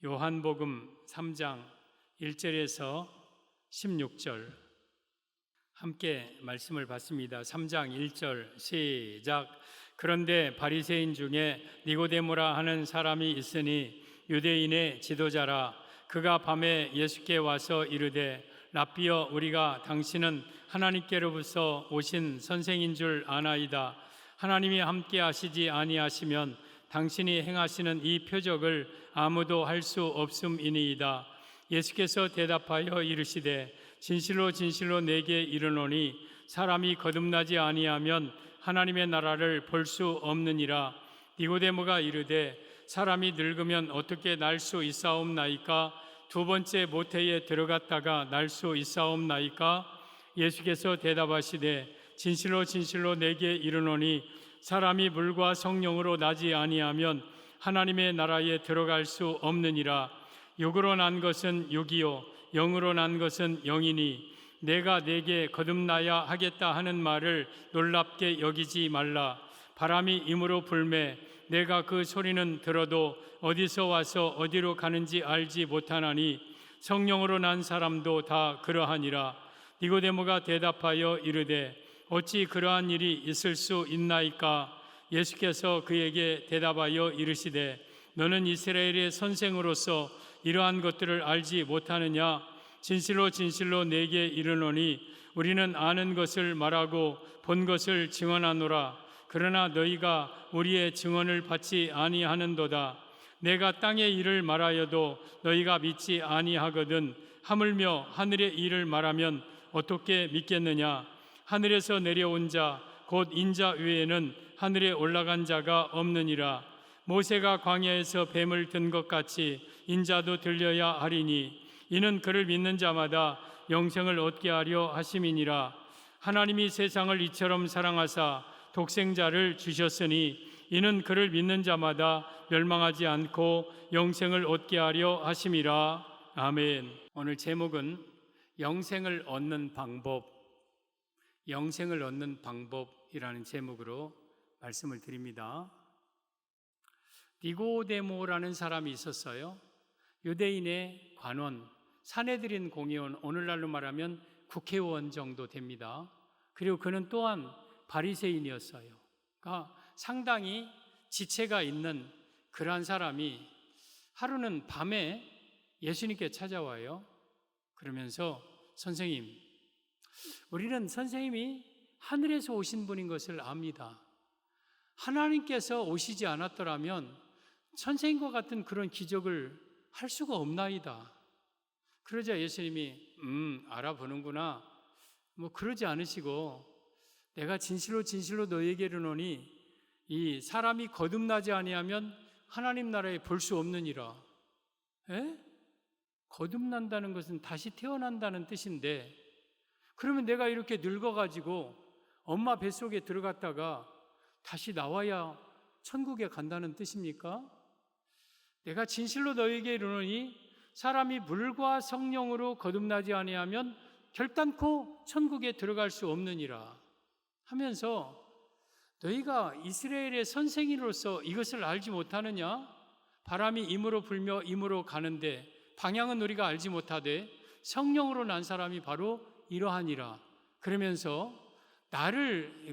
요한복음 3장 1절에서 16절 함께 말씀을 받습니다. 3장 1절 시작. 그런데 바리새인 중에 니고데모라 하는 사람이 있으니 유대인의 지도자라. 그가 밤에 예수께 와서 이르되 랍비여, 우리가 당신은 하나님께로부터 오신 선생인 줄 아나이다. 하나님이 함께 하시지 아니하시면 당신이 행하시는 이 표적을 아무도 할 수 없음이니이다. 예수께서 대답하여 이르시되 진실로 진실로 내게 이르노니 사람이 거듭나지 아니하면 하나님의 나라를 볼 수 없느니라. 니고데모가 이르되 사람이 늙으면 어떻게 날 수 있사옵나이까? 두 번째 모태에 들어갔다가 날 수 있사옵나이까? 예수께서 대답하시되 진실로 진실로 내게 이르노니 사람이 물과 성령으로 나지 아니하면 하나님의 나라에 들어갈 수 없느니라. 육으로 난 것은 육이요 영으로 난 것은 영이니 내가 내게 거듭나야 하겠다 하는 말을 놀랍게 여기지 말라. 바람이 임으로 불매 내가 그 소리는 들어도 어디서 와서 어디로 가는지 알지 못하나니 성령으로 난 사람도 다 그러하니라. 니고데모가 대답하여 이르되 어찌 그러한 일이 있을 수 있나이까? 예수께서 그에게 대답하여 이르시되 너는 이스라엘의 선생으로서 이러한 것들을 알지 못하느냐? 진실로 진실로 내게 이르노니 우리는 아는 것을 말하고 본 것을 증언하노라. 그러나 너희가 우리의 증언을 받지 아니하는도다. 내가 땅의 일을 말하여도 너희가 믿지 아니하거든. 하물며 하늘의 일을 말하면 어떻게 믿겠느냐? 하늘에서 내려온 자 곧 인자 외에는 하늘에 올라간 자가 없느니라. 모세가 광야에서 뱀을 든 것 같이 인자도 들려야 하리니 이는 그를 믿는 자마다 영생을 얻게 하려 하심이니라. 하나님이 세상을 이처럼 사랑하사 독생자를 주셨으니 이는 그를 믿는 자마다 멸망하지 않고 영생을 얻게 하려 하심이라. 아멘. 오늘 제목은 영생을 얻는 방법, 영생을 얻는 방법이라는 제목으로 말씀을 드립니다. 니고데모라는 사람이 있었어요. 유대인의 관원, 산헤드린 공의원, 오늘날로 말하면 국회의원 정도 됩니다. 그리고 그는 또한 바리새인이었어요. 그러니까 상당히 지체가 있는 그러한 사람이 하루는 밤에 예수님께 찾아와요. 그러면서 선생님, 우리는 선생님이 하늘에서 오신 분인 것을 압니다. 하나님께서 오시지 않았더라면 선생님과 같은 그런 기적을 할 수가 없나이다. 그러자 예수님이 알아보는구나. 그러지 않으시고 내가 진실로 진실로 너희에게 이르노니 이 사람이 거듭나지 아니하면 하나님 나라에 볼 수 없느니라. 거듭난다는 것은 다시 태어난다는 뜻인데 그러면 내가 이렇게 늙어가지고 엄마 뱃속에 들어갔다가 다시 나와야 천국에 간다는 뜻입니까? 내가 진실로 너희에게 이르노니 사람이 물과 성령으로 거듭나지 아니하면 결단코 천국에 들어갈 수 없느니라 하면서 너희가 이스라엘의 선생이로서 이것을 알지 못하느냐? 바람이 임으로 불며 임으로 가는데 방향은 우리가 알지 못하되 성령으로 난 사람이 바로 이러하니라. 그러면서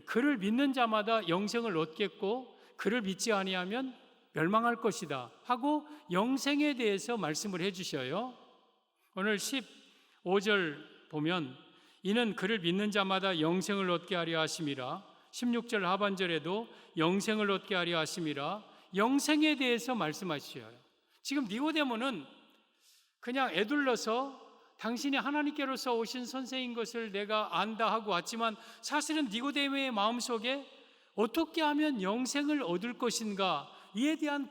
그를 믿는 자마다 영생을 얻겠고 그를 믿지 아니하면 멸망할 것이다 하고 영생에 대해서 말씀을 해주셔요. 오늘 15절 보면 이는 그를 믿는 자마다 영생을 얻게 하려 하심이라. 16절 하반절에도 영생을 얻게 하려 하심이라. 영생에 대해서 말씀하셔요. 지금 니고데모는 그냥 애둘러서 당신이 하나님께로서 오신 선생인 것을 내가 안다 하고 왔지만 사실은 니고데모의 마음속에 어떻게 하면 영생을 얻을 것인가 이에 대한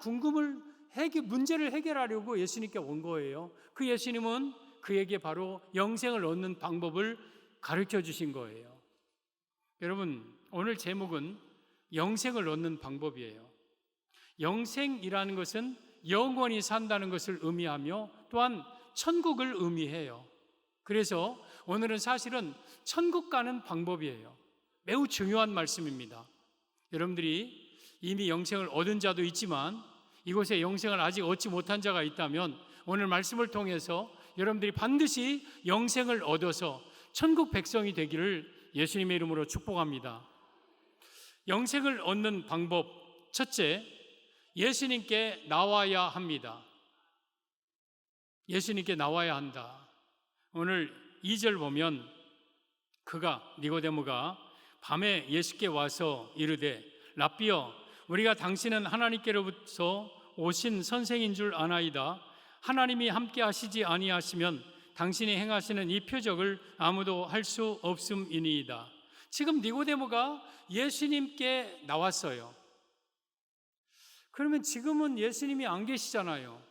문제를 해결하려고 예수님께 온 거예요. 그 예수님은 그에게 바로 영생을 얻는 방법을 가르쳐 주신 거예요. 여러분, 오늘 제목은 영생을 얻는 방법이에요. 영생이라는 것은 영원히 산다는 것을 의미하며 또한 천국을 의미해요. 그래서 오늘은 사실은 천국 가는 방법이에요. 매우 중요한 말씀입니다. 여러분들이 이미 영생을 얻은 자도 있지만 이곳에 영생을 아직 얻지 못한 자가 있다면 오늘 말씀을 통해서 여러분들이 반드시 영생을 얻어서 천국 백성이 되기를 예수님의 이름으로 축복합니다. 영생을 얻는 방법, 첫째, 예수님께 나와야 합니다. 예수님께 나와야 한다. 오늘 2절 보면 니고데모가 밤에 예수께 와서 이르되 랍비여, 우리가 당신은 하나님께로부터 오신 선생인 줄 아나이다. 하나님이 함께 하시지 아니하시면 당신이 행하시는 이 표적을 아무도 할 수 없음이니이다. 지금 니고데모가 예수님께 나왔어요. 그러면 지금은 예수님이 안 계시잖아요.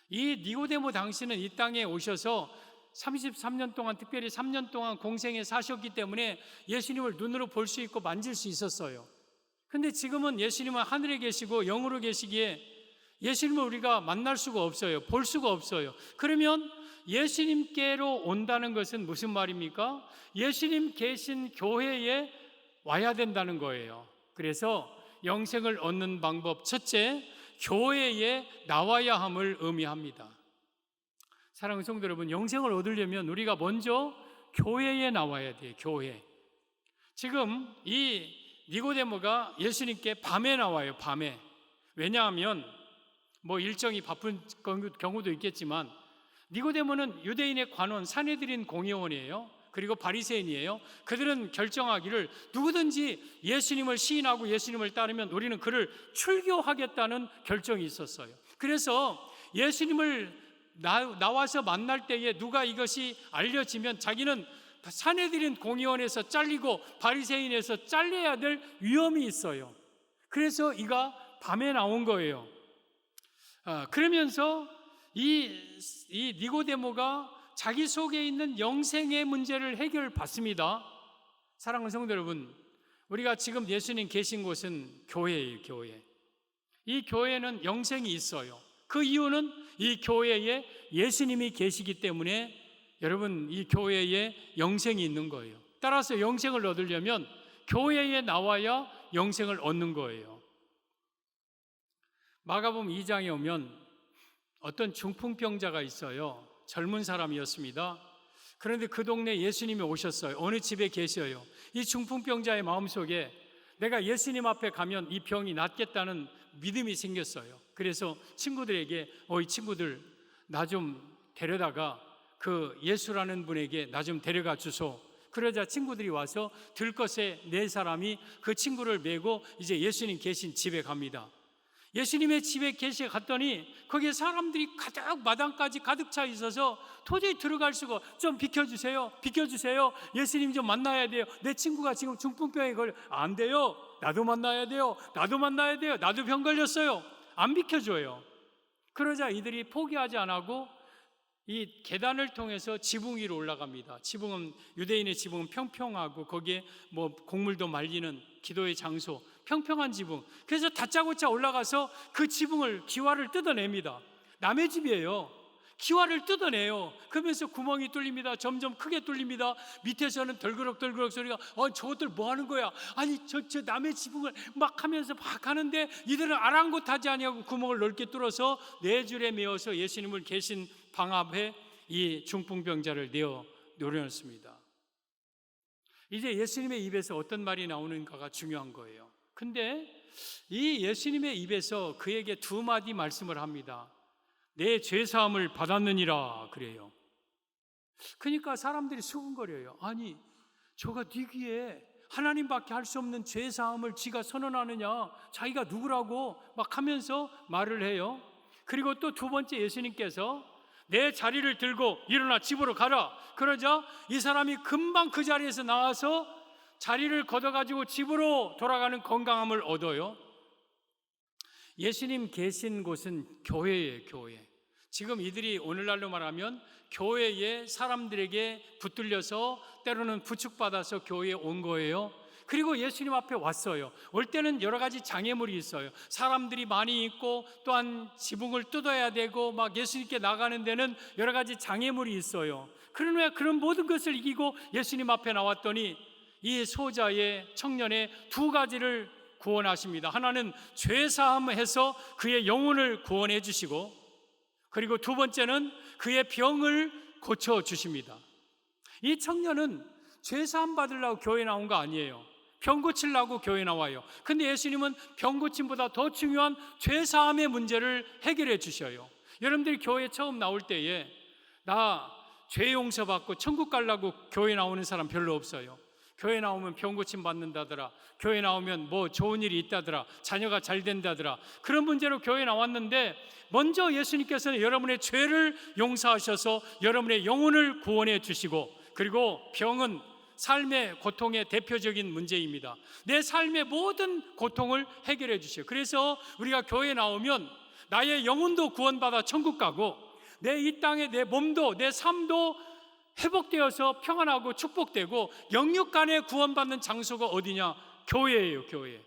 이 니고데모 당신은 이 땅에 오셔서 33년 동안, 특별히 3년 동안 공생에 사셨기 때문에 예수님을 눈으로 볼 수 있고 만질 수 있었어요. 근데 지금은 예수님은 하늘에 계시고 영으로 계시기에 예수님을 우리가 만날 수가 없어요. 볼 수가 없어요. 그러면 예수님께로 온다는 것은 무슨 말입니까? 예수님 계신 교회에 와야 된다는 거예요. 그래서 영생을 얻는 방법, 첫째, 교회에 나와야 함을 의미합니다. 사랑하는 성도 여러분, 영생을 얻으려면 우리가 먼저 교회에 나와야 돼요. 교회. 지금 이 니고데모가 예수님께 밤에 나와요. 밤에. 왜냐하면 일정이 바쁜 경우도 있겠지만 니고데모는 유대인의 관원 산헤드린 공의원이에요. 그리고 바리새인이에요. 그들은 결정하기를 누구든지 예수님을 시인하고 예수님을 따르면 우리는 그를 출교하겠다는 결정이 있었어요. 그래서 예수님을 나와서 만날 때에 누가 이것이 알려지면 자기는 산헤드린 공의원에서 잘리고 바리새인에서 잘려야 될 위험이 있어요. 그래서 이가 밤에 나온 거예요. 그러면서 이 니고데모가 자기 속에 있는 영생의 문제를 해결받습니다. 사랑하는 성도 여러분, 우리가 지금 예수님 계신 곳은 교회예요. 교회. 이 교회는 영생이 있어요. 그 이유는 이 교회에 예수님이 계시기 때문에 여러분, 이 교회에 영생이 있는 거예요. 따라서 영생을 얻으려면 교회에 나와야 영생을 얻는 거예요. 마가복음 2장에 오면 어떤 중풍병자가 있어요. 젊은 사람이었습니다. 그런데 그 동네에 예수님이 오셨어요. 어느 집에 계셔요. 이 중풍병자의 마음속에 내가 예수님 앞에 가면 이 병이 낫겠다는 믿음이 생겼어요. 그래서 친구들에게 이 친구들 나 좀 데려다가 그 예수라는 분에게 나 좀 데려가 주소. 그러자 친구들이 와서 들것에 4사람이 그 친구를 메고 이제 예수님 계신 집에 갑니다. 예수님의 집에 갔더니 거기에 사람들이 가득 마당까지 가득 차 있어서 도저히 들어갈 수가, 좀 비켜주세요. 예수님 좀 만나야 돼요. 내 친구가 지금 중풍병에 안 돼요. 나도 만나야 돼요. 나도 병 걸렸어요. 안 비켜줘요. 그러자 이들이 포기하지 않고 이 계단을 통해서 지붕 위로 올라갑니다. 유대인의 지붕은 평평하고 거기에 곡물도 말리는 기도의 장소, 평평한 지붕. 그래서 다짜고짜 올라가서 그 지붕을, 기와를 뜯어냅니다. 남의 집이에요. 기와를 뜯어내요. 그러면서 구멍이 뚫립니다. 점점 크게 뚫립니다. 밑에서는 덜그럭덜그럭 소리가, 저것들 뭐 하는 거야? 아니 저 남의 지붕을 막 하면서 막 하는데 이들은 아랑곳하지 아니하고 구멍을 넓게 뚫어서 4줄에 메어서 예수님을 계신 방 앞에 이 중풍병자를 내려놓습니다. 이제 예수님의 입에서 어떤 말이 나오는가가 중요한 거예요. 근데 이 예수님의 입에서 그에게 2마디 말씀을 합니다. 내 죄사함을 받았느니라 그래요. 그러니까 사람들이 수군거려요. 아니 저가 네 귀에 하나님밖에 할 수 없는 죄사함을 지가 선언하느냐, 자기가 누구라고 막 하면서 말을 해요. 그리고 또 2번째 예수님께서 내 자리를 들고 일어나 집으로 가라. 그러자 이 사람이 금방 그 자리에서 나와서 자리를 걷어가지고 집으로 돌아가는 건강함을 얻어요. 예수님 계신 곳은 교회예요. 교회. 지금 이들이 오늘날로 말하면 교회에 사람들에게 붙들려서 때로는 부축받아서 교회에 온 거예요. 그리고 예수님 앞에 왔어요. 올 때는 여러 가지 장애물이 있어요. 사람들이 많이 있고 또한 지붕을 뜯어야 되고 막 예수님께 나가는 데는 여러 가지 장애물이 있어요. 그러나 그런 모든 것을 이기고 예수님 앞에 나왔더니 이 소자의 청년의 2가지를 구원하십니다. 하나는 죄사함을 해서 그의 영혼을 구원해 주시고, 그리고 두 번째는 그의 병을 고쳐 주십니다. 이 청년은 죄사함 받으려고 교회 나온 거 아니에요. 병 고치려고 교회 나와요. 근데 예수님은 병 고침보다 더 중요한 죄사함의 문제를 해결해 주셔요. 여러분들이 교회 처음 나올 때에 나 죄 용서받고 천국 가려고 교회 나오는 사람 별로 없어요. 교회 나오면 병 고침 받는다더라, 교회 나오면 뭐 좋은 일이 있다더라, 자녀가 잘 된다더라, 그런 문제로 교회 나왔는데, 먼저 예수님께서는 여러분의 죄를 용서하셔서 여러분의 영혼을 구원해 주시고, 그리고 병은 삶의 고통의 대표적인 문제입니다. 내 삶의 모든 고통을 해결해 주셔요. 그래서 우리가 교회 나오면 나의 영혼도 구원받아 천국 가고, 내 이 땅에 내 몸도 내 삶도 회복되어서 평안하고 축복되고, 영육 간에 구원받는 장소가 어디냐? 교회예요, 교회.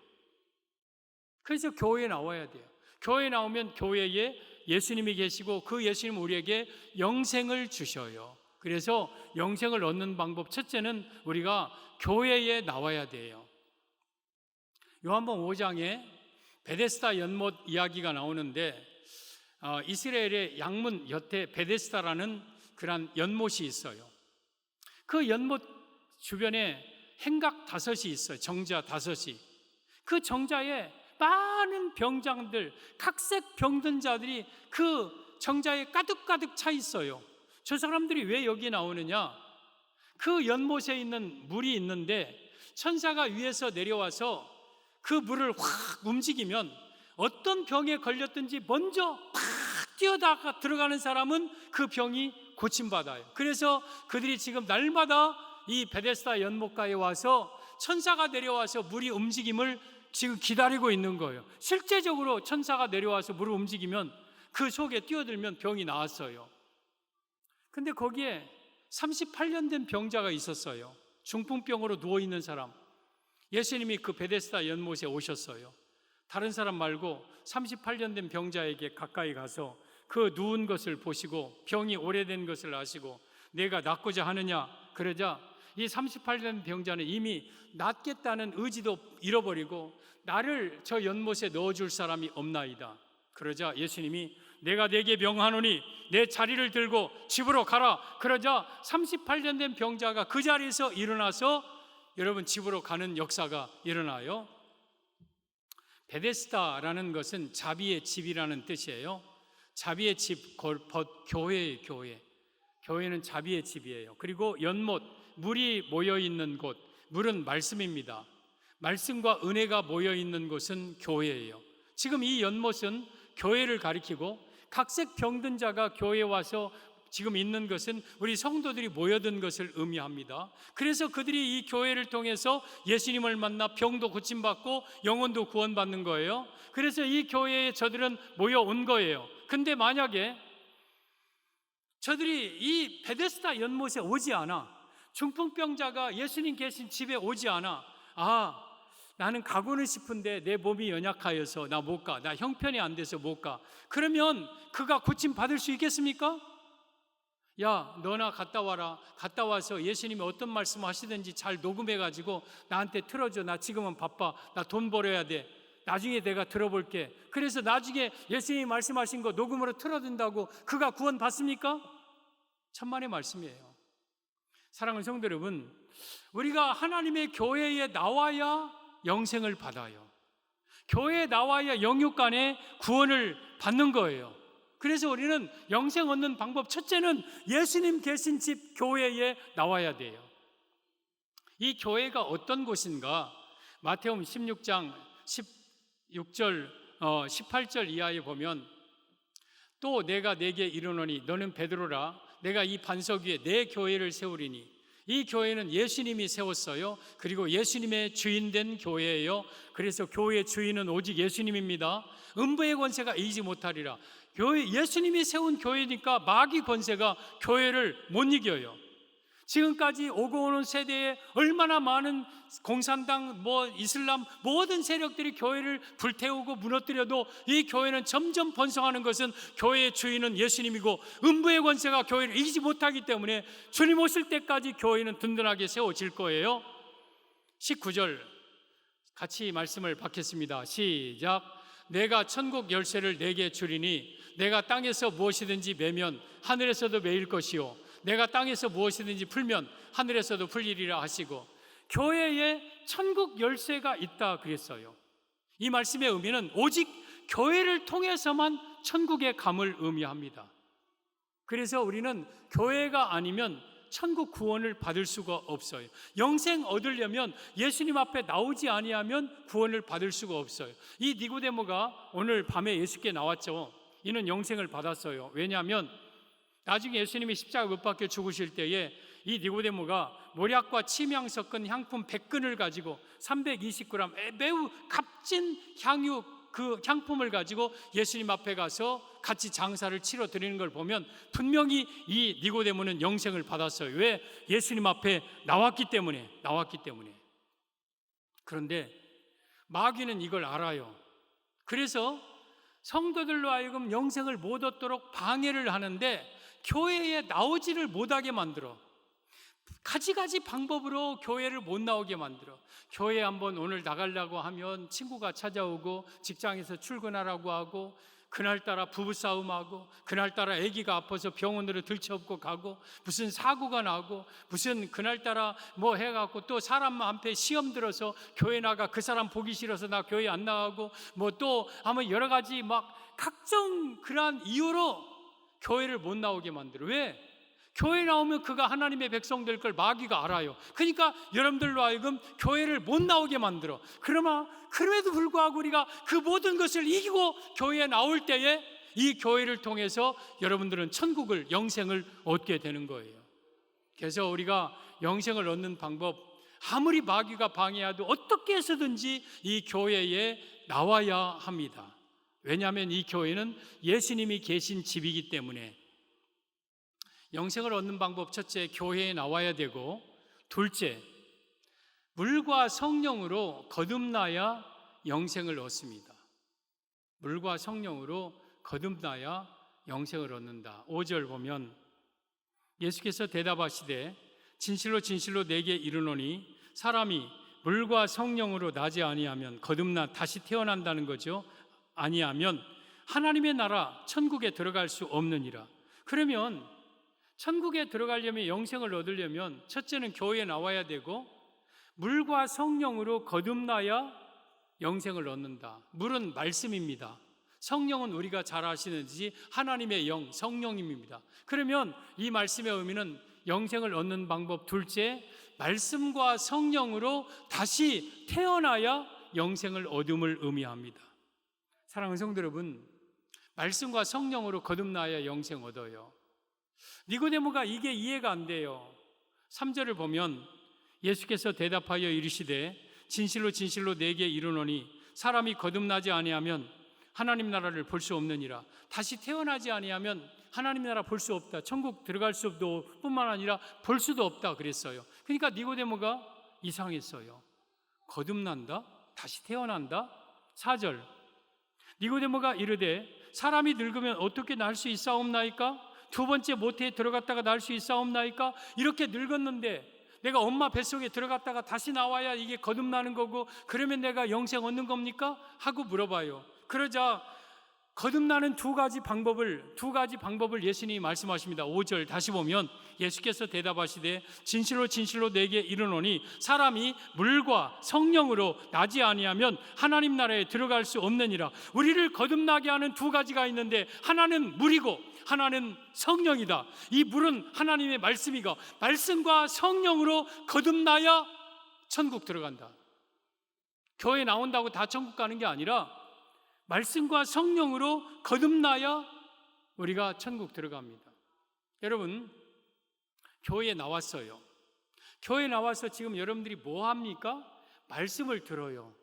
그래서 교회에 나와야 돼요. 교회에 나오면 교회에 예수님이 계시고 그 예수님 우리에게 영생을 주셔요. 그래서 영생을 얻는 방법, 첫째는 우리가 교회에 나와야 돼요. 요한복음 5장에 베데스다 연못 이야기가 나오는데, 이스라엘의 양문 여태 베데스다라는 그런 연못이 있어요. 그 연못 주변에 행각 5이 있어요. 정자 5이. 그 정자에 많은 병장들, 각색 병든 자들이 그 정자에 가득가득 차 있어요. 저 사람들이 왜 여기 나오느냐? 그 연못에 있는 물이 있는데 천사가 위에서 내려와서 그 물을 확 움직이면 어떤 병에 걸렸든지 먼저 팍 뛰어다가 들어가는 사람은 그 병이 고침받아요. 그래서 그들이 지금 날마다 이 베데스다 연못가에 와서 천사가 내려와서 물이 움직임을 지금 기다리고 있는 거예요. 실제적으로 천사가 내려와서 물을 움직이면 그 속에 뛰어들면 병이 나았어요. 근데 거기에 38년 된 병자가 있었어요. 중풍병으로 누워있는 사람. 예수님이 그 베데스다 연못에 오셨어요. 다른 사람 말고 38년 된 병자에게 가까이 가서 그 누운 것을 보시고 병이 오래된 것을 아시고 내가 낫고자 하느냐 그러자 이 38년 병자는 이미 낫겠다는 의지도 잃어버리고 나를 저 연못에 넣어줄 사람이 없나이다. 그러자 예수님이 내가 네게 명하노니 내 자리를 들고 집으로 가라. 그러자 38년 된 병자가 그 자리에서 일어나서 여러분 집으로 가는 역사가 일어나요. 베데스다라는 것은 자비의 집이라는 뜻이에요. 자비의 집, 교회예요, 교회. 교회는 자비의 집이에요. 그리고 연못, 물이 모여있는 곳, 물은 말씀입니다. 말씀과 은혜가 모여있는 곳은 교회예요. 지금 이 연못은 교회를 가리키고 각색 병든 자가 교회에 와서 지금 있는 것은 우리 성도들이 모여든 것을 의미합니다. 그래서 그들이 이 교회를 통해서 예수님을 만나 병도 고침받고 영혼도 구원받는 거예요. 그래서 이 교회에 저들은 모여온 거예요. 근데 만약에 저들이 이 베데스다 연못에 오지 않아, 중풍병자가 예수님 계신 집에 오지 않아, 나는 가고는 싶은데 내 몸이 연약하여서 나 못 가, 나 형편이 안 돼서 못 가, 그러면 그가 고침 받을 수 있겠습니까? 야, 너나 갔다 와라. 갔다 와서 예수님이 어떤 말씀 하시든지 잘 녹음해가지고 나한테 틀어줘. 나 지금은 바빠. 나 돈 벌어야 돼. 나중에 내가 들어볼게. 그래서 나중에 예수님이 말씀하신 거 녹음으로 틀어준다고 그가 구원 받습니까? 천만의 말씀이에요. 사랑하는 성도 여러분, 우리가 하나님의 교회에 나와야 영생을 받아요. 교회에 나와야 영육간에 구원을 받는 거예요. 그래서 우리는 영생 얻는 방법, 첫째는 예수님 계신 집 교회에 나와야 돼요. 이 교회가 어떤 곳인가? 마태복음 16장 16절 18절 이하에 보면 또 내가 네게 이르노니 너는 베드로라. 내가 이 반석 위에 내 교회를 세우리니. 이 교회는 예수님이 세웠어요. 그리고 예수님의 주인된 교회예요. 그래서 교회의 주인은 오직 예수님입니다. 음부의 권세가 이기지 못하리라. 예수님이 세운 교회니까 마귀 권세가 교회를 못 이겨요. 지금까지 오고 오는 세대에 얼마나 많은 공산당, 이슬람 모든 세력들이 교회를 불태우고 무너뜨려도 이 교회는 점점 번성하는 것은 교회의 주인은 예수님이고 음부의 권세가 교회를 이기지 못하기 때문에 주님 오실 때까지 교회는 든든하게 세워질 거예요. 19절 같이 말씀을 받겠습니다. 시작. 내가 천국 열쇠를 내게 주리니 내가 땅에서 무엇이든지 매면 하늘에서도 매일 것이요 내가 땅에서 무엇이든지 풀면 하늘에서도 풀리리라 하시고, 교회에 천국 열쇠가 있다 그랬어요. 이 말씀의 의미는 오직 교회를 통해서만 천국의 감을 의미합니다. 그래서 우리는 교회가 아니면 천국 구원을 받을 수가 없어요. 영생 얻으려면 예수님 앞에 나오지 아니하면 구원을 받을 수가 없어요. 이 니고데모가 오늘 밤에 예수께 나왔죠. 이는 영생을 받았어요. 왜냐하면 나중에 예수님이 십자가 못 박혀 죽으실 때에 이 니고데모가 모략과 침향 섞은 향품 100근을 가지고 320g 매우 값진 향유 그 향품을 가지고 예수님 앞에 가서 같이 장사를 치러 드리는 걸 보면 분명히 이 니고데모는 영생을 받았어요. 왜? 예수님 앞에 나왔기 때문에. 그런데 마귀는 이걸 알아요. 그래서 성도들로 하여금 영생을 못 얻도록 방해를 하는데 교회에 나오지를 못하게 만들어. 가지가지 방법으로 교회를 못 나오게 만들어. 교회 한번 오늘 나가려고 하면 친구가 찾아오고 직장에서 출근하라고 하고, 그날따라 부부싸움하고, 그날따라 아기가 아파서 병원으로 들쳐업고 가고, 무슨 사고가 나고, 무슨 그날따라 뭐 해갖고 또 사람 앞에 시험 들어서 교회 나가 그 사람 보기 싫어서 나 교회 안 나가고, 뭐 또 아마 여러 가지 막 각종 그러한 이유로 교회를 못 나오게 만들어. 왜? 교회 나오면 그가 하나님의 백성 될 걸 마귀가 알아요. 그러니까 여러분들로 하여금 교회를 못 나오게 만들어. 그러나 그럼에도 불구하고 우리가 그 모든 것을 이기고 교회에 나올 때에 이 교회를 통해서 여러분들은 천국을, 영생을 얻게 되는 거예요. 그래서 우리가 영생을 얻는 방법, 아무리 마귀가 방해해도 어떻게 해서든지 이 교회에 나와야 합니다. 왜냐하면 이 교회는 예수님이 계신 집이기 때문에. 영생을 얻는 방법, 첫째, 교회에 나와야 되고, 둘째, 물과 성령으로 거듭나야 영생을 얻습니다. 물과 성령으로 거듭나야 영생을 얻는다. 5절 보면 예수께서 대답하시되 진실로 진실로 내게 이르노니 사람이 물과 성령으로 나지 아니하면 거듭나 다시 태어난다는 거죠. 아니하면 하나님의 나라 천국에 들어갈 수 없느니라. 그러면 천국에 들어가려면, 영생을 얻으려면 첫째는 교회에 나와야 되고, 물과 성령으로 거듭나야 영생을 얻는다. 물은 말씀입니다. 성령은 우리가 잘 아시는지 하나님의 영, 성령님입니다. 그러면 이 말씀의 의미는 영생을 얻는 방법, 둘째, 말씀과 성령으로 다시 태어나야 영생을 얻음을 의미합니다. 사랑하는 성도 여러분, 말씀과 성령으로 거듭나야 영생 얻어요. 니고데모가 이게 이해가 안 돼요. 3절을 보면 예수께서 대답하여 이르시되 진실로 진실로 내게 이르노니 사람이 거듭나지 아니하면 하나님 나라를 볼 수 없느니라. 다시 태어나지 아니하면 하나님 나라 볼 수 없다. 천국 들어갈 수도 뿐만 아니라 볼 수도 없다 그랬어요. 그러니까 니고데모가 이상했어요. 거듭난다? 다시 태어난다? 4절 니고데모가 이르되 사람이 늙으면 어떻게 날 수 있사옵나이까? 두 번째 모태에 들어갔다가 날 수 있사옵나이까? 이렇게 늙었는데 내가 엄마 뱃속에 들어갔다가 다시 나와야 이게 거듭나는 거고, 그러면 내가 영생 얻는 겁니까? 하고 물어봐요. 그러자 거듭나는 두 가지 방법을 예수님이 말씀하십니다. 5절 다시 보면 예수께서 대답하시되 진실로 진실로 내게 이르노니 사람이 물과 성령으로 나지 아니하면 하나님 나라에 들어갈 수 없느니라. 우리를 거듭나게 하는 두 가지가 있는데 하나는 물이고 하나는 성령이다. 이 물은 하나님의 말씀이고 말씀과 성령으로 거듭나야 천국 들어간다. 교회 나온다고 다 천국 가는 게 아니라 말씀과 성령으로 거듭나야 우리가 천국 들어갑니다. 여러분, 교회에 나왔어요. 교회에 나와서 지금 여러분들이 뭐 합니까? 말씀을 들어요.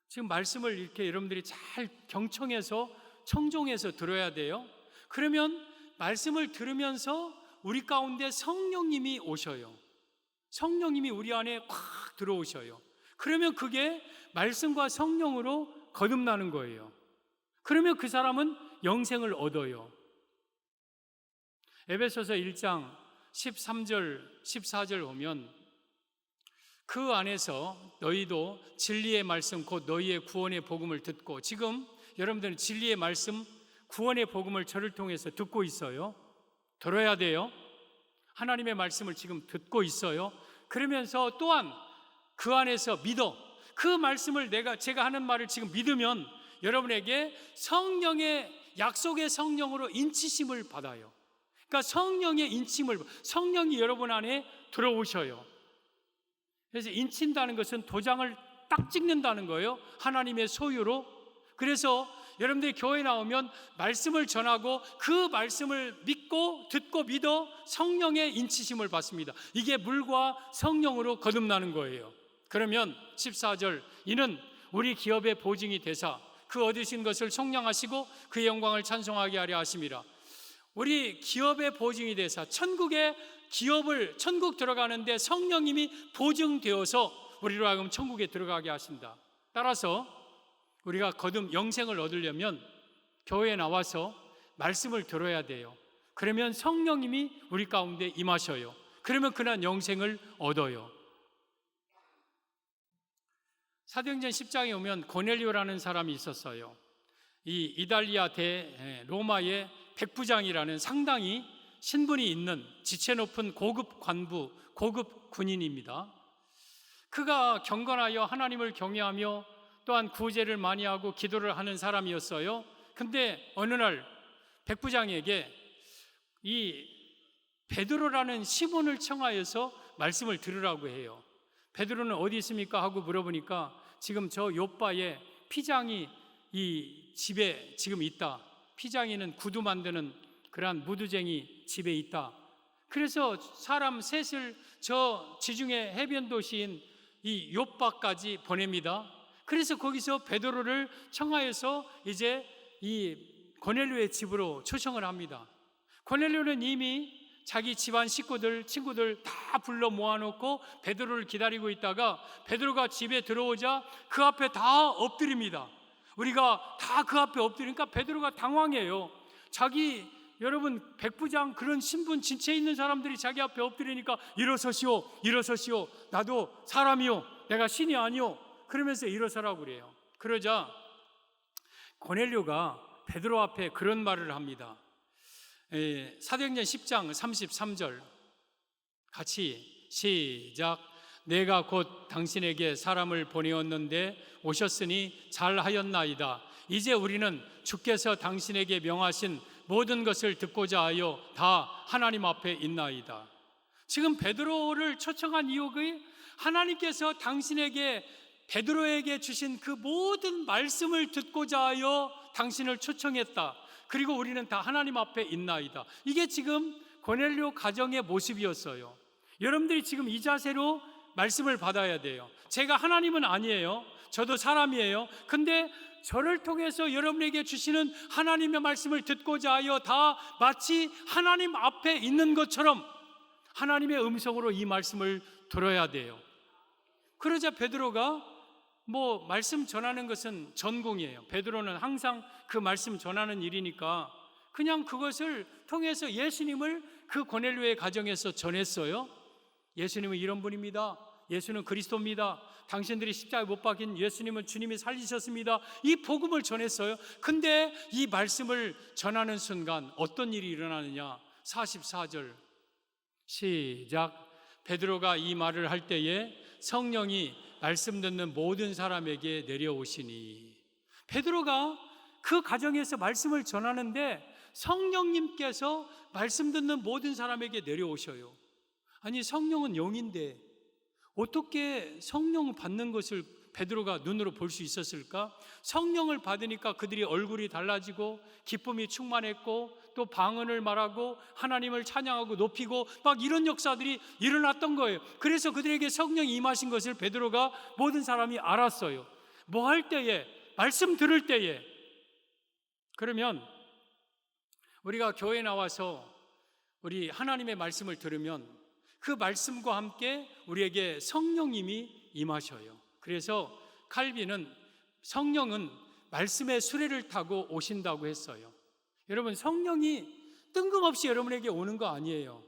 지금 말씀을 이렇게 여러분들이 잘 경청해서 청종해서 들어야 돼요. 그러면 말씀을 들으면서 우리 가운데 성령님이 오셔요. 성령님이 우리 안에 꽉 들어오셔요. 그러면 그게 말씀과 성령으로 거듭나는 거예요. 그러면 그 사람은 영생을 얻어요. 에베소서 1장 13절 14절 보면 그 안에서 너희도 진리의 말씀 곧 너희의 구원의 복음을 듣고, 지금 여러분들은 진리의 말씀, 구원의 복음을 저를 통해서 듣고 있어요. 들어야 돼요. 하나님의 말씀을 지금 듣고 있어요. 그러면서 또한 그 안에서 믿어. 그 말씀을 제가 하는 말을 지금 믿으면 여러분에게 성령의 약속의 성령으로 인치심을 받아요. 그러니까 성령의 인침을, 성령이 여러분 안에 들어오셔요. 그래서 인친다는 것은 도장을 딱 찍는다는 거예요. 하나님의 소유로. 그래서 여러분들이 교회 나오면 말씀을 전하고 그 말씀을 믿고 듣고 믿어 성령의 인치심을 받습니다. 이게 물과 성령으로 거듭나는 거예요. 그러면 14절, 이는 우리 기업의 보증이 되사 그 얻으신 것을 속량하시고 그의 영광을 찬송하게 하려 하심이라. 우리 기업의 보증이 되사, 천국의 기업을, 천국 들어가는데 성령님이 보증되어서 우리로 하여금 천국에 들어가게 하신다. 따라서 우리가 거듭 영생을 얻으려면 교회에 나와서 말씀을 들어야 돼요. 그러면 성령님이 우리 가운데 임하셔요. 그러면 그날 영생을 얻어요. 사도행전 10장에 오면 고넬료라는 사람이 있었어요. 이 이달리아 대 로마의 백부장이라는 상당히 신분이 있는 지체 높은 고급 관부, 고급 군인입니다. 그가 경건하여 하나님을 경외하며 또한 구제를 많이 하고 기도를 하는 사람이었어요. 근데 어느 날 백부장에게 이 베드로라는 시몬을 청하여서 말씀을 들으라고 해요. 베드로는 어디 있습니까? 하고 물어보니까 지금 저 요바에 피장이 이 집에 지금 있다. 피장이는 구두 만드는 그러한 무두쟁이 집에 있다. 그래서 사람 셋을 저 지중해 해변 도시인 이 요바까지 보냅니다. 그래서 거기서 베드로를 청하여서 이제 이 고넬료의 집으로 초청을 합니다. 고넬료는 이미 자기 집안 식구들, 친구들 다 불러 모아놓고 베드로를 기다리고 있다가 베드로가 집에 들어오자 그 앞에 다 엎드립니다. 우리가 다 그 앞에 엎드리니까 베드로가 당황해요. 여러분 백부장 그런 신분 진체 있는 사람들이 자기 앞에 엎드리니까 일어서시오, 일어서시오. 나도 사람이요, 내가 신이 아니요. 그러면서 일어서라고 그래요. 그러자 고넬료가 베드로 앞에 그런 말을 합니다. 사도행전 10장 33절 같이 시작. 내가 곧 당신에게 사람을 보내었는데 오셨으니 잘하였나이다. 이제 우리는 주께서 당신에게 명하신 모든 것을 듣고자 하여 다 하나님 앞에 있나이다. 지금 베드로를 초청한 이유가 하나님께서 당신에게 베드로에게 주신 그 모든 말씀을 듣고자 하여 당신을 초청했다. 그리고 우리는 다 하나님 앞에 있나이다. 이게 지금 고넬료 가정의 모습이었어요. 여러분들이 지금 이 자세로 말씀을 받아야 돼요. 제가 하나님은 아니에요. 저도 사람이에요. 근데 저를 통해서 여러분에게 주시는 하나님의 말씀을 듣고자 하여 다 마치 하나님 앞에 있는 것처럼 하나님의 음성으로 이 말씀을 들어야 돼요. 그러자 베드로가 말씀 전하는 것은 전공이에요. 베드로는 항상 그 말씀 전하는 일이니까 그냥 그것을 통해서 예수님을 그 고넬료의 가정에서 전했어요. 예수님은 이런 분입니다. 예수는 그리스도입니다. 당신들이 십자가에 못 박힌 예수님은 주님이 살리셨습니다. 이 복음을 전했어요. 근데 이 말씀을 전하는 순간 어떤 일이 일어나느냐? 44절 시작. 베드로가 이 말을 할 때에 성령이 말씀 듣는 모든 사람에게 내려오시니. 베드로가 그 가정에서 말씀을 전하는데 성령님께서 말씀 듣는 모든 사람에게 내려오셔요. 아니 성령은 영인데 어떻게 성령을 받는 것을 베드로가 눈으로 볼 수 있었을까? 성령을 받으니까 그들이 얼굴이 달라지고 기쁨이 충만했고 또 방언을 말하고 하나님을 찬양하고 높이고 막 이런 역사들이 일어났던 거예요. 그래서 그들에게 성령이 임하신 것을 베드로가 모든 사람이 알았어요. 뭐 할 때에? 말씀 들을 때에. 그러면 우리가 교회에 나와서 우리 하나님의 말씀을 들으면 그 말씀과 함께 우리에게 성령님이 임하셔요. 그래서 칼빈은 성령은 말씀의 수레를 타고 오신다고 했어요. 여러분 성령이 뜬금없이 여러분에게 오는 거 아니에요.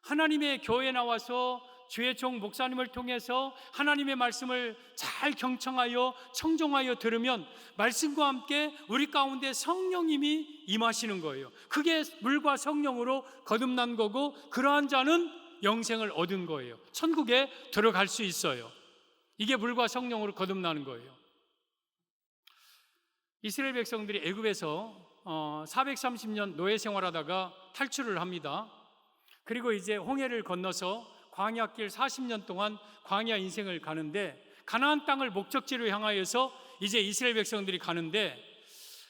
하나님의 교회에 나와서 주의 종 목사님을 통해서 하나님의 말씀을 잘 경청하여 청종하여 들으면 말씀과 함께 우리 가운데 성령님이 임하시는 거예요. 그게 물과 성령으로 거듭난 거고, 그러한 자는 영생을 얻은 거예요. 천국에 들어갈 수 있어요. 이게 물과 성령으로 거듭나는 거예요. 이스라엘 백성들이 애굽에서 430년 노예 생활하다가 탈출을 합니다. 그리고 이제 홍해를 건너서 광야길 40년 동안 광야 인생을 가는데, 가나안 땅을 목적지로 향하여서 이제 이스라엘 백성들이 가는데,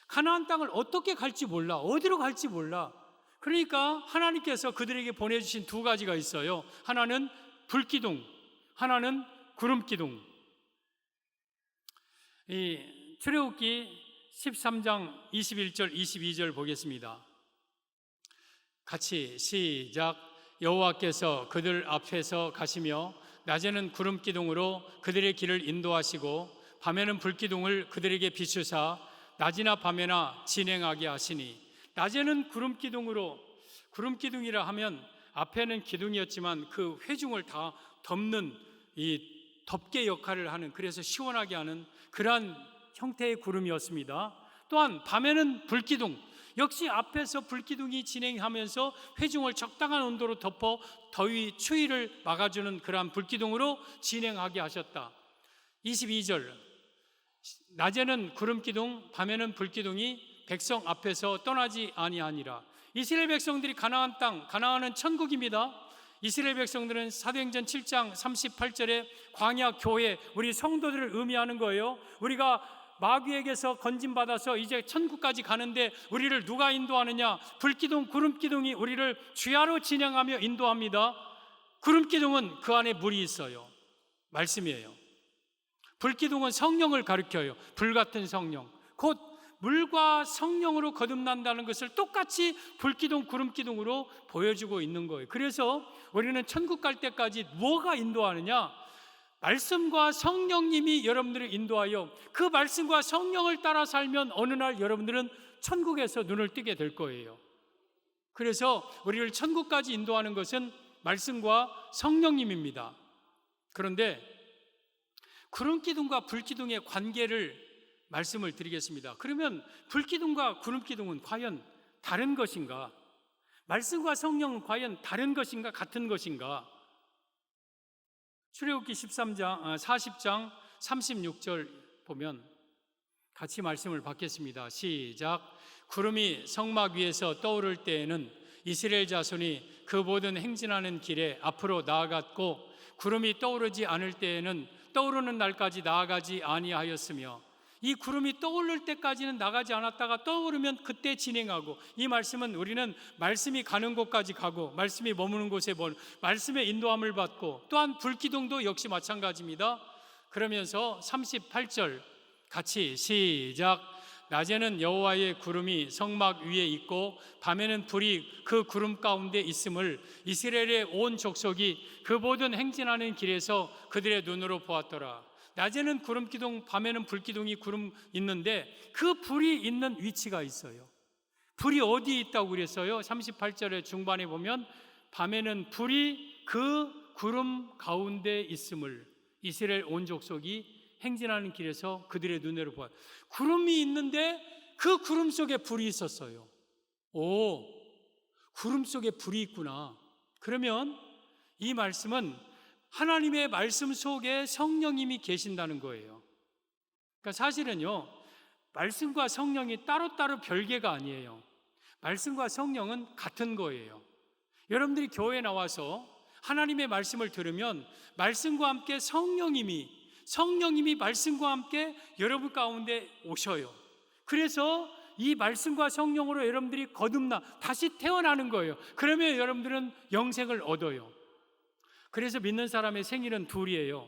가나안 땅을 어떻게 갈지 몰라, 어디로 갈지 몰라. 그러니까 하나님께서 그들에게 보내주신 두 가지가 있어요. 하나는 불기둥, 하나는 구름기둥. 이 출애굽기 13장 21절 22절 보겠습니다. 같이 시작. 여호와께서 그들 앞에서 가시며 낮에는 구름기둥으로 그들의 길을 인도하시고 밤에는 불기둥을 그들에게 비추사 낮이나 밤에나 진행하게 하시니. 낮에는 구름기둥으로, 구름기둥이라 하면 앞에는 기둥이었지만 그 회중을 다 덮는 이 덮개 역할을 하는, 그래서 시원하게 하는 그러한 형태의 구름이었습니다. 또한 밤에는 불기둥, 역시 앞에서 불기둥이 진행하면서 회중을 적당한 온도로 덮어 더위, 추위를 막아주는 그러한 불기둥으로 진행하게 하셨다. 22절, 낮에는 구름기둥, 밤에는 불기둥이 백성 앞에서 떠나지 아니하니라. 이스라엘 백성들이 가나안 땅, 가나안은 천국입니다. 이스라엘 백성들은 사도행전 7장 38절에 광야 교회, 우리 성도들을 의미하는 거예요. 우리가 마귀에게서 건진받아서 이제 천국까지 가는데 우리를 누가 인도하느냐? 불기둥, 구름기둥이 우리를 주야로 진행하며 인도합니다. 구름기둥은 그 안에 물이 있어요. 말씀이에요. 불기둥은 성령을 가리켜요. 불같은 성령, 곧 물과 성령으로 거듭난다는 것을 똑같이 불기둥, 구름기둥으로 보여주고 있는 거예요. 그래서 우리는 천국 갈 때까지 뭐가 인도하느냐? 말씀과 성령님이 여러분들을 인도하여 그 말씀과 성령을 따라 살면 어느 날 여러분들은 천국에서 눈을 뜨게 될 거예요. 그래서 우리를 천국까지 인도하는 것은 말씀과 성령님입니다. 그런데 구름기둥과 불기둥의 관계를 말씀을 드리겠습니다. 그러면 불기둥과 구름기둥은 과연 다른 것인가? 말씀과 성령은 과연 다른 것인가? 같은 것인가? 출애굽기 40장 36절 보면 같이 말씀을 받겠습니다. 시작. 구름이 성막 위에서 떠오를 때에는 이스라엘 자손이 그 모든 행진하는 길에 앞으로 나아갔고, 구름이 떠오르지 않을 때에는 떠오르는 날까지 나아가지 아니하였으며, 이 구름이 떠오를 때까지는 나가지 않았다가 떠오르면 그때 진행하고, 이 말씀은 우리는 말씀이 가는 곳까지 가고 말씀이 머무는 곳에 말씀의 인도함을 받고, 또한 불기둥도 역시 마찬가지입니다. 그러면서 38절 같이 시작. 낮에는 여호와의 구름이 성막 위에 있고 밤에는 불이 그 구름 가운데 있음을 이스라엘의 온 족속이 그 모든 행진하는 길에서 그들의 눈으로 보았더라. 낮에는 구름기둥, 밤에는 불기둥이 구름 있는데 그 불이 있는 위치가 있어요. 불이 어디에 있다고 그랬어요? 38절의 중반에 보면 밤에는 불이 그 구름 가운데 있음을 이스라엘 온 족속이 행진하는 길에서 그들의 눈으로 보아. 구름이 있는데 그 구름 속에 불이 있었어요. 오, 구름 속에 불이 있구나. 그러면 이 말씀은 하나님의 말씀 속에 성령님이 계신다는 거예요. 그러니까 사실은요, 말씀과 성령이 따로따로 별개가 아니에요. 말씀과 성령은 같은 거예요. 여러분들이 교회에 나와서 하나님의 말씀을 들으면 말씀과 함께 성령님이 말씀과 함께 여러분 가운데 오셔요. 그래서 이 말씀과 성령으로 여러분들이 거듭나 다시 태어나는 거예요. 그러면 여러분들은 영생을 얻어요. 그래서 믿는 사람의 생일은 둘이에요.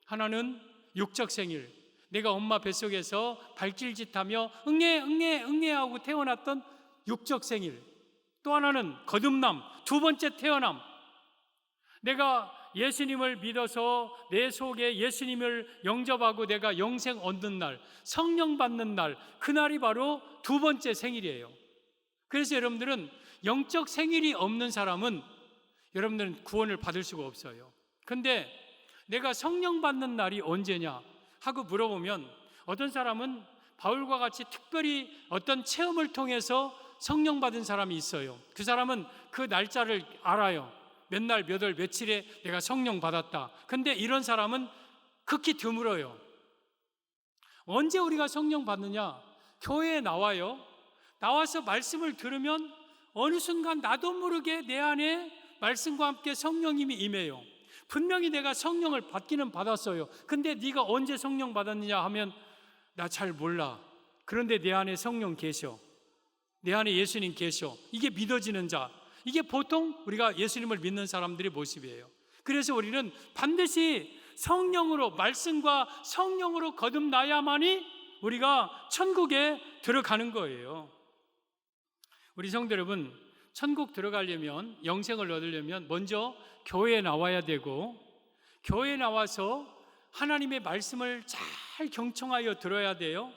하나는 육적 생일, 내가 엄마 뱃속에서 발길짓하며 응애 하고 태어났던 육적 생일. 또 하나는 거듭남, 두 번째 태어남. 내가 예수님을 믿어서 내 속에 예수님을 영접하고 내가 영생 얻는 날, 성령 받는 날, 그날이 바로 두 번째 생일이에요. 그래서 여러분들은 영적 생일이 없는 사람은 여러분들은 구원을 받을 수가 없어요. 근데 내가 성령 받는 날이 언제냐 하고 물어보면 어떤 사람은 바울과 같이 특별히 어떤 체험을 통해서 성령 받은 사람이 있어요. 그 사람은 그 날짜를 알아요. 몇 날, 몇 월, 며칠에 내가 성령 받았다. 근데 이런 사람은 극히 드물어요. 언제 우리가 성령 받느냐? 교회에 나와요. 나와서 말씀을 들으면 어느 순간 나도 모르게 내 안에 말씀과 함께 성령님이 임해요. 분명히 내가 성령을 받기는 받았어요. 근데 네가 언제 성령 받았느냐 하면 나 잘 몰라. 그런데 내 안에 성령 계셔. 내 안에 예수님 계셔. 이게 믿어지는 자. 이게 보통 우리가 예수님을 믿는 사람들의 모습이에요. 그래서 우리는 반드시 성령으로, 말씀과 성령으로 거듭나야만이 우리가 천국에 들어가는 거예요. 우리 성도 여러분, 천국 들어가려면, 영생을 얻으려면 먼저 교회에 나와야 되고, 교회에 나와서 하나님의 말씀을 잘 경청하여 들어야 돼요.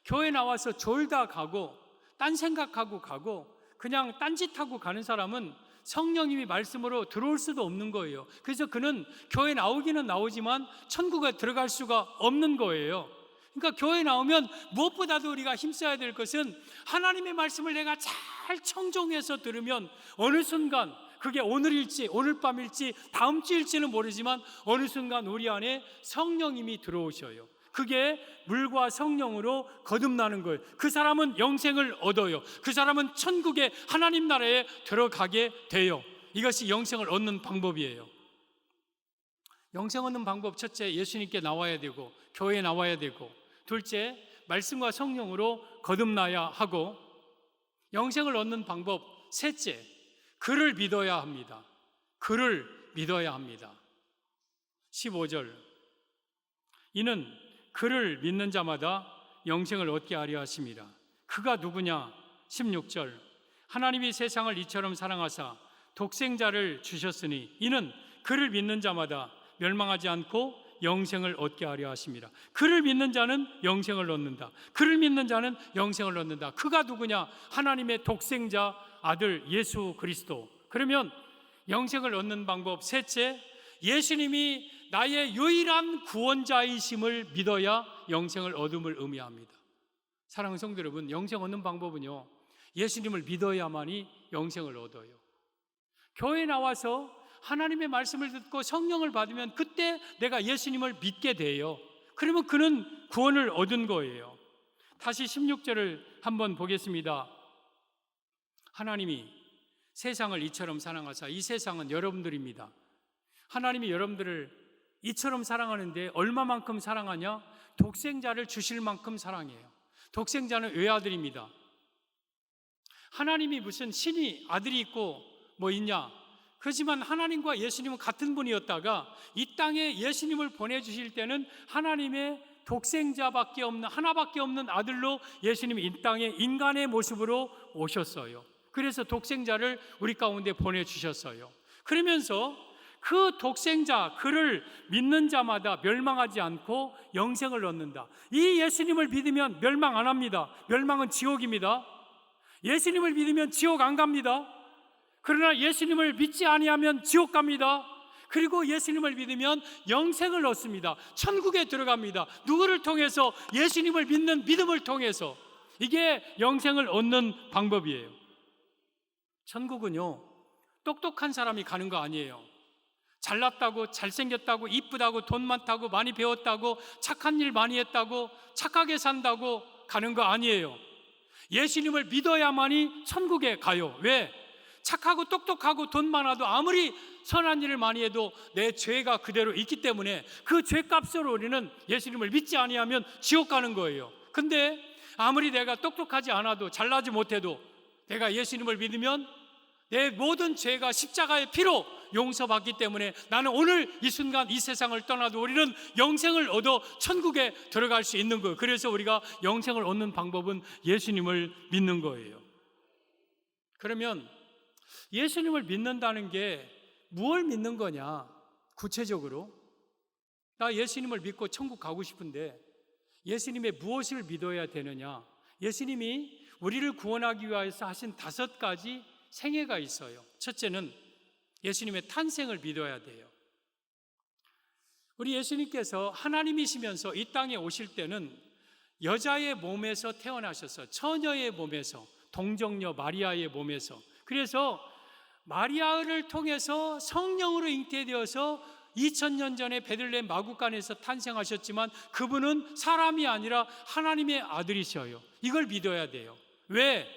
교회 나와서 졸다 가고 딴 생각하고 가고 그냥 딴짓하고 가는 사람은 성령님이 말씀으로 들어올 수도 없는 거예요. 그래서 그는 교회 나오기는 나오지만 천국에 들어갈 수가 없는 거예요. 그러니까 교회 나오면 무엇보다도 우리가 힘써야 될 것은 하나님의 말씀을 내가 잘 청종해서 들으면 어느 순간, 그게 오늘일지 오늘 밤일지 다음 주일지는 모르지만 어느 순간 우리 안에 성령님이 들어오셔요. 그게 물과 성령으로 거듭나는 거예요. 그 사람은 영생을 얻어요. 그 사람은 천국의 하나님 나라에 들어가게 돼요. 이것이 영생을 얻는 방법이에요. 영생 얻는 방법, 첫째, 예수님께 나와야 되고 교회에 나와야 되고, 둘째, 말씀과 성령으로 거듭나야 하고, 영생을 얻는 방법, 셋째, 그를 믿어야 합니다. 그를 믿어야 합니다. 15절, 이는 그를 믿는 자마다 영생을 얻게 하려 하심이라. 그가 누구냐? 16절, 하나님이 세상을 이처럼 사랑하사 독생자를 주셨으니 이는 그를 믿는 자마다 멸망하지 않고 영생을 얻게 하려 하심이라. 그를 믿는 자는 영생을 얻는다. 그를 믿는 자는 영생을 얻는다. 그가 누구냐? 하나님의 독생자 아들 예수 그리스도. 그러면 영생을 얻는 방법, 셋째, 예수님이 나의 유일한 구원자이심을 믿어야 영생을 얻음을 의미합니다. 사랑하는 성도 여러분, 영생 얻는 방법은요, 예수님을 믿어야만이 영생을 얻어요. 교회에 나와서 하나님의 말씀을 듣고 성령을 받으면 그때 내가 예수님을 믿게 돼요. 그러면 그는 구원을 얻은 거예요. 다시 16절을 한번 보겠습니다. 하나님이 세상을 이처럼 사랑하사, 이 세상은 여러분들입니다. 하나님이 여러분들을 이처럼 사랑하는데 얼마만큼 사랑하냐? 독생자를 주실 만큼 사랑해요. 독생자는 외아들입니다. 하나님이 무슨 신이 아들이 있고 뭐 있냐? 그렇지만 하나님과 예수님은 같은 분이었다가 이 땅에 예수님을 보내주실 때는 하나님의 독생자밖에 없는, 하나밖에 없는 아들로 예수님이 이 땅에 인간의 모습으로 오셨어요. 그래서 독생자를 우리 가운데 보내주셨어요. 그러면서 그 독생자, 그를 믿는 자마다 멸망하지 않고 영생을 얻는다. 이 예수님을 믿으면 멸망 안 합니다. 멸망은 지옥입니다. 예수님을 믿으면 지옥 안 갑니다. 그러나 예수님을 믿지 아니하면 지옥 갑니다. 그리고 예수님을 믿으면 영생을 얻습니다. 천국에 들어갑니다. 누구를 통해서? 예수님을 믿는 믿음을 통해서. 이게 영생을 얻는 방법이에요. 천국은요, 똑똑한 사람이 가는 거 아니에요. 잘났다고, 잘생겼다고, 이쁘다고, 돈 많다고, 많이 배웠다고, 착한 일 많이 했다고, 착하게 산다고 가는 거 아니에요. 예수님을 믿어야만이 천국에 가요. 왜? 착하고 똑똑하고 돈 많아도 아무리 선한 일을 많이 해도 내 죄가 그대로 있기 때문에 그 죄값으로 우리는 예수님을 믿지 아니하면 지옥 가는 거예요. 근데 아무리 내가 똑똑하지 않아도, 잘나지 못해도 내가 예수님을 믿으면 내 모든 죄가 십자가의 피로 용서받기 때문에 나는 오늘 이 순간 이 세상을 떠나도 우리는 영생을 얻어 천국에 들어갈 수 있는 거예요. 그래서 우리가 영생을 얻는 방법은 예수님을 믿는 거예요. 그러면 예수님을 믿는다는 게 무엇을 믿는 거냐? 구체적으로 나 예수님을 믿고 천국 가고 싶은데 예수님의 무엇을 믿어야 되느냐? 예수님이 우리를 구원하기 위해서 하신 5가지 생애가 있어요. 첫째는 예수님의 탄생을 믿어야 돼요. 우리 예수님께서 하나님이시면서 이 땅에 오실 때는 여자의 몸에서 태어나셔서 처녀의 몸에서, 동정녀 마리아의 몸에서, 그래서 마리아를 통해서 성령으로 잉태되어서 2000년 전에 베들레헴 마구간에서 탄생하셨지만 그분은 사람이 아니라 하나님의 아들이셔요. 이걸 믿어야 돼요. 왜?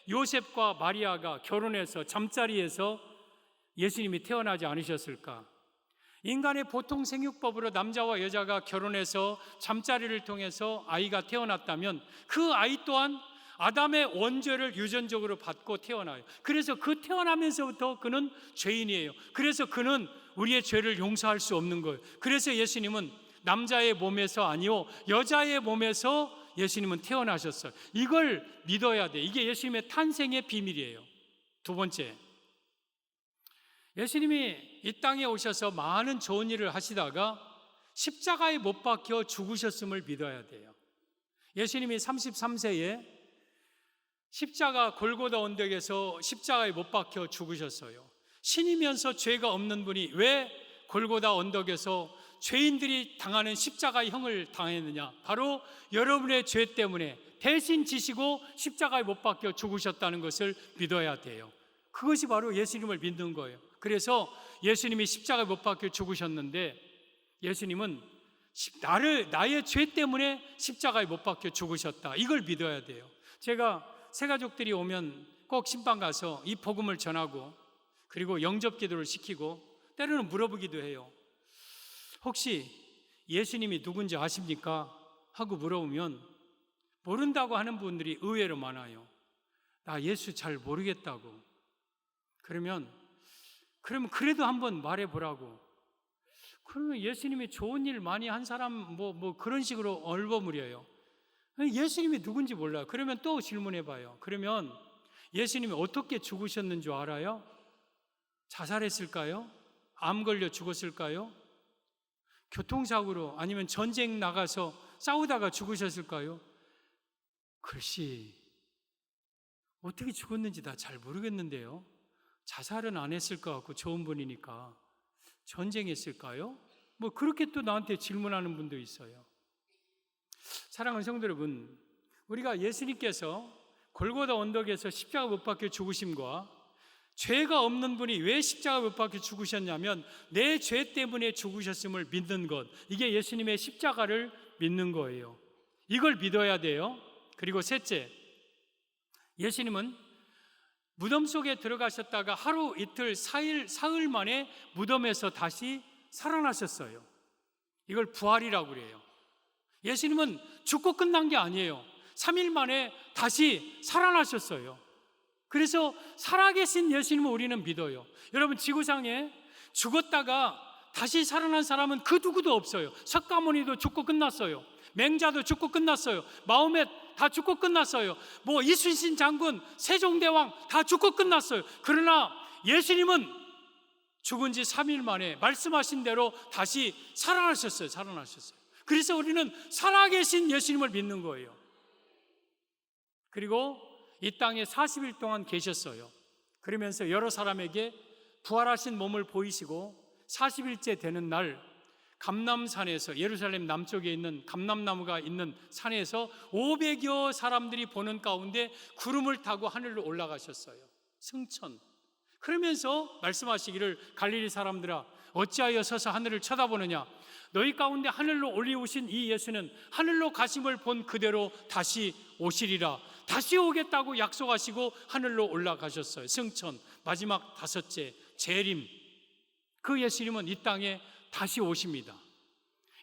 요셉과 마리아가 결혼해서 잠자리에서 예수님이 태어나지 않으셨을까? 인간의 보통 생육법으로 남자와 여자가 결혼해서 잠자리를 통해서 아이가 태어났다면 그 아이 또한 아담의 원죄를 유전적으로 받고 태어나요. 그래서 그 태어나면서부터 그는 죄인이에요. 그래서 그는 우리의 죄를 용서할 수 없는 거예요. 그래서 예수님은 남자의 몸에서 아니요 여자의 몸에서 예수님은 태어나셨어요. 이걸 믿어야 돼. 이게 예수님의 탄생의 비밀이에요. 두 번째, 예수님이 이 땅에 오셔서 많은 좋은 일을 하시다가 십자가에 못 박혀 죽으셨음을 믿어야 돼요. 예수님이 33세에 십자가 골고다 언덕에서 십자가에 못 박혀 죽으셨어요. 신이면서 죄가 없는 분이 왜 골고다 언덕에서 죄인들이 당하는 십자가의 형을 당했느냐? 바로 여러분의 죄 때문에 대신 지시고 십자가에 못 박혀 죽으셨다는 것을 믿어야 돼요. 그것이 바로 예수님을 믿는 거예요. 그래서 예수님이 십자가에 못 박혀 죽으셨는데 예수님은 나의 죄 때문에 십자가에 못 박혀 죽으셨다. 이걸 믿어야 돼요. 제가 새가족들이 오면 꼭 신방 가서 이 복음을 전하고 그리고 영접 기도를 시키고 때로는 물어보기도 해요. 혹시 예수님이 누군지 아십니까? 하고 물어보면 모른다고 하는 분들이 의외로 많아요. 나 예수 잘 모르겠다고. 그러면 그래도 한번 말해보라고. 그러면 예수님이 좋은 일 많이 한 사람 뭐 그런 식으로 얼버무려요. 예수님이 누군지 몰라요. 그러면 또 질문해봐요. 그러면 예수님이 어떻게 죽으셨는 줄 알아요? 자살했을까요? 암 걸려 죽었을까요? 교통사고로 아니면 전쟁 나가서 싸우다가 죽으셨을까요? 글쎄, 어떻게 죽었는지 나 잘 모르겠는데요. 자살은 안 했을 것 같고 좋은 분이니까. 전쟁했을까요? 뭐 그렇게 또 나한테 질문하는 분도 있어요. 사랑하는 성도 여러분, 우리가 예수님께서 골고다 언덕에서 십자가 못 박혀 죽으심과 죄가 없는 분이 왜 십자가 못 박혀 죽으셨냐면 내 죄 때문에 죽으셨음을 믿는 것, 이게 예수님의 십자가를 믿는 거예요. 이걸 믿어야 돼요. 그리고 셋째, 예수님은 무덤 속에 들어가셨다가 하루 이틀 사흘 만에 무덤에서 다시 살아나셨어요. 이걸 부활이라고 그래요. 예수님은 죽고 끝난 게 아니에요. 3일 만에 다시 살아나셨어요. 그래서 살아계신 예수님을 우리는 믿어요. 여러분, 지구상에 죽었다가 다시 살아난 사람은 그 누구도 없어요. 석가모니도 죽고 끝났어요. 맹자도 죽고 끝났어요. 마호멧 다 죽고 끝났어요. 뭐 이순신 장군, 세종대왕 다 죽고 끝났어요. 그러나 예수님은 죽은 지 3일 만에 말씀하신 대로 다시 살아나셨어요. 그래서 우리는 살아계신 예수님을 믿는 거예요. 그리고 이 땅에 40일 동안 계셨어요. 그러면서 여러 사람에게 부활하신 몸을 보이시고 40일째 되는 날 감람산에서, 예루살렘 남쪽에 있는 감람나무가 있는 산에서 500여 사람들이 보는 가운데 구름을 타고 하늘로 올라가셨어요. 승천. 그러면서 말씀하시기를 갈릴리 사람들아 어찌하여 서서 하늘을 쳐다보느냐? 너희 가운데 하늘로 올리우신 이 예수는 하늘로 가심을 본 그대로 다시 오시리라. 다시 오겠다고 약속하시고 하늘로 올라가셨어요. 승천. 마지막 다섯째, 재림. 그 예수님은 이 땅에 다시 오십니다.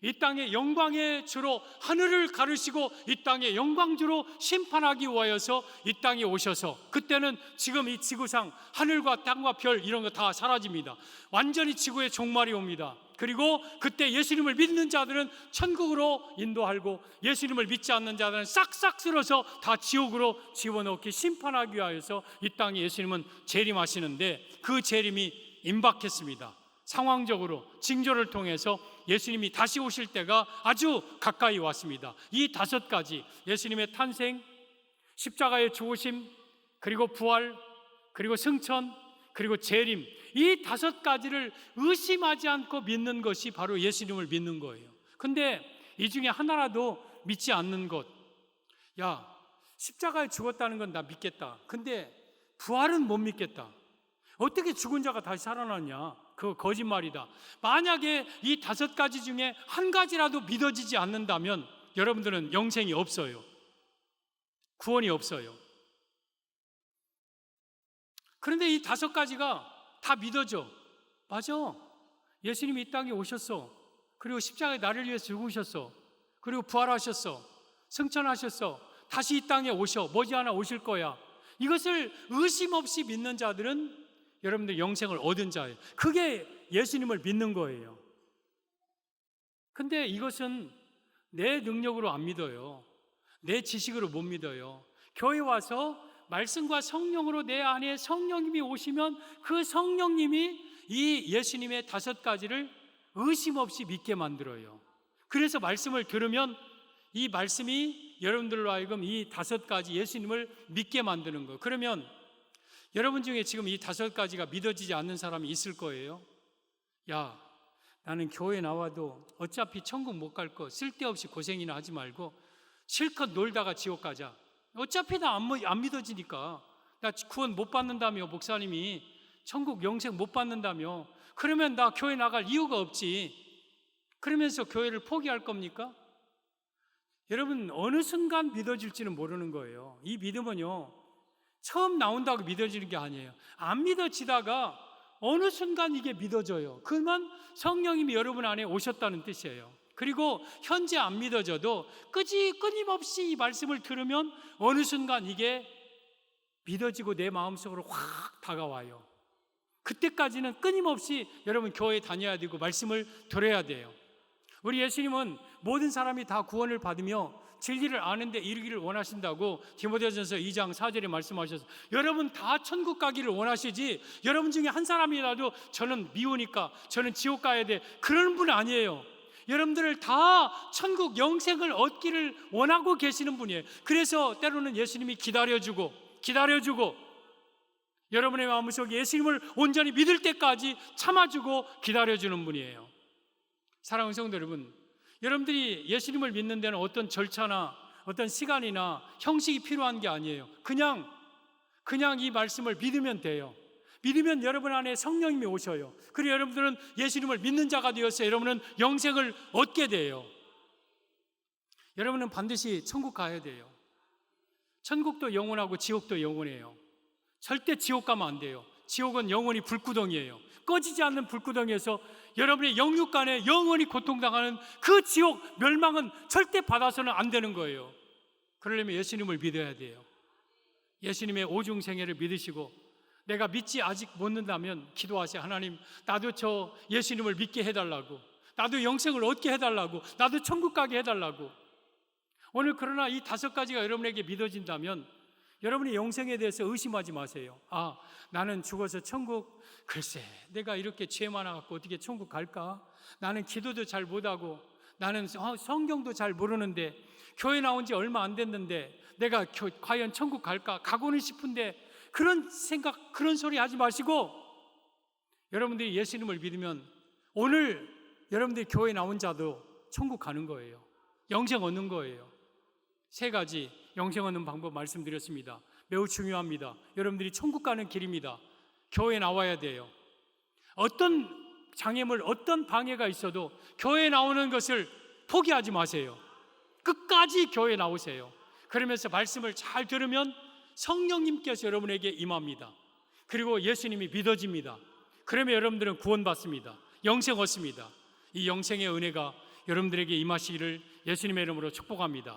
이 땅의 영광의 주로 하늘을 가르시고 이 땅의 영광주로 심판하기 위하여서 이 땅에 오셔서, 그때는 지금 이 지구상 하늘과 땅과 별 이런 거 다 사라집니다. 완전히 지구의 종말이 옵니다. 그리고 그때 예수님을 믿는 자들은 천국으로 인도하고 예수님을 믿지 않는 자들은 싹싹 쓸어서 다 지옥으로 집어넣기 심판하기 위하여서 이 땅에 예수님은 재림하시는데, 그 재림이 임박했습니다. 상황적으로 징조를 통해서 예수님이 다시 오실 때가 아주 가까이 왔습니다. 이 5가지, 예수님의 탄생, 십자가의 죽으심, 그리고 부활, 그리고 승천, 그리고 재림, 이 5가지를 의심하지 않고 믿는 것이 바로 예수님을 믿는 거예요. 근데 이 중에 하나라도 믿지 않는 것, 야, 십자가에 죽었다는 건 나 믿겠다. 근데 부활은 못 믿겠다. 어떻게 죽은 자가 다시 살아나냐? 그거 거짓말이다. 만약에 이 5가지 중에 한 가지라도 믿어지지 않는다면 여러분들은 영생이 없어요. 구원이 없어요. 그런데 이 5가지가 다 믿어져. 맞아. 예수님이 이 땅에 오셨어. 그리고 십자가에 나를 위해서 죽으셨어. 그리고 부활하셨어. 승천하셨어. 다시 이 땅에 오셔. 머지않아 오실 거야. 이것을 의심 없이 믿는 자들은 여러분들 영생을 얻은 자예요. 그게 예수님을 믿는 거예요. 근데 이것은 내 능력으로 안 믿어요. 내 지식으로 못 믿어요. 교회 와서 말씀과 성령으로 내 안에 성령님이 오시면 그 성령님이 이 예수님의 5가지를 의심 없이 믿게 만들어요. 그래서 말씀을 들으면 이 말씀이 여러분들로 하여금 이 5가지 예수님을 믿게 만드는 거예요. 그러면 여러분 중에 지금 이 5가지가 믿어지지 않는 사람이 있을 거예요. 야, 나는 교회 나와도 어차피 천국 못 갈 거 쓸데없이 고생이나 하지 말고 실컷 놀다가 지옥 가자. 어차피 나 안 믿어지니까. 나 구원 못 받는다며, 목사님이 천국 영생 못 받는다며. 그러면 나 교회 나갈 이유가 없지. 그러면서 교회를 포기할 겁니까? 여러분, 어느 순간 믿어질지는 모르는 거예요. 이 믿음은요, 처음 나온다고 믿어지는 게 아니에요. 안 믿어지다가 어느 순간 이게 믿어져요. 그러면 성령님이 여러분 안에 오셨다는 뜻이에요. 그리고 현재 안 믿어져도 끊임없이 이 말씀을 들으면 어느 순간 이게 믿어지고 내 마음속으로 확 다가와요. 그때까지는 끊임없이 여러분 교회에 다녀야 되고 말씀을 들어야 돼요. 우리 예수님은 모든 사람이 다 구원을 받으며 진리를 아는데 이르기를 원하신다고 디모데전서 2장 4절에 말씀하셔서 여러분 다 천국 가기를 원하시지 여러분 중에 한 사람이라도 저는 미우니까 저는 지옥 가야 돼 그런 분 아니에요. 여러분들을 다 천국 영생을 얻기를 원하고 계시는 분이에요. 그래서 때로는 예수님이 기다려주고 여러분의 마음속에 예수님을 온전히 믿을 때까지 참아주고 기다려주는 분이에요. 사랑하는 성도 여러분, 여러분들이 예수님을 믿는 데는 어떤 절차나 어떤 시간이나 형식이 필요한 게 아니에요. 그냥 이 말씀을 믿으면 돼요. 믿으면 여러분 안에 성령님이 오셔요. 그리고 여러분들은 예수님을 믿는 자가 되어서 여러분은 영생을 얻게 돼요. 여러분은 반드시 천국 가야 돼요. 천국도 영원하고 지옥도 영원해요. 절대 지옥 가면 안 돼요. 지옥은 영원히 불구덩이에요. 꺼지지 않는 불구덩이에서 여러분의 영육간에 영원히 고통당하는 그 지옥 멸망은 절대 받아서는 안 되는 거예요. 그러려면 예수님을 믿어야 돼요. 예수님의 오중생애를 믿으시고 내가 믿지 아직 못는다면 기도하세요. 하나님, 나도 저 예수님을 믿게 해달라고, 나도 영생을 얻게 해달라고, 나도 천국 가게 해달라고. 오늘 그러나 이 5가지가 여러분에게 믿어진다면 여러분의 영생에 대해서 의심하지 마세요. 아, 나는 죽어서 천국, 글쎄 내가 이렇게 죄 많아갖고 어떻게 천국 갈까? 나는 기도도 잘 못하고 나는 성경도 잘 모르는데 교회 나온 지 얼마 안 됐는데 내가 과연 천국 갈까? 가고는 싶은데 그런 생각, 그런 소리 하지 마시고 여러분들이 예수님을 믿으면 오늘 여러분들이 교회 나온 자도 천국 가는 거예요. 영생 얻는 거예요. 3가지 영생 얻는 방법 말씀드렸습니다. 매우 중요합니다. 여러분들이 천국 가는 길입니다. 교회에 나와야 돼요. 어떤 장애물, 어떤 방해가 있어도 교회에 나오는 것을 포기하지 마세요. 끝까지 교회에 나오세요. 그러면서 말씀을 잘 들으면 성령님께서 여러분에게 임합니다. 그리고 예수님이 믿어집니다. 그러면 여러분들은 구원받습니다. 영생 얻습니다. 이 영생의 은혜가 여러분들에게 임하시기를 예수님의 이름으로 축복합니다.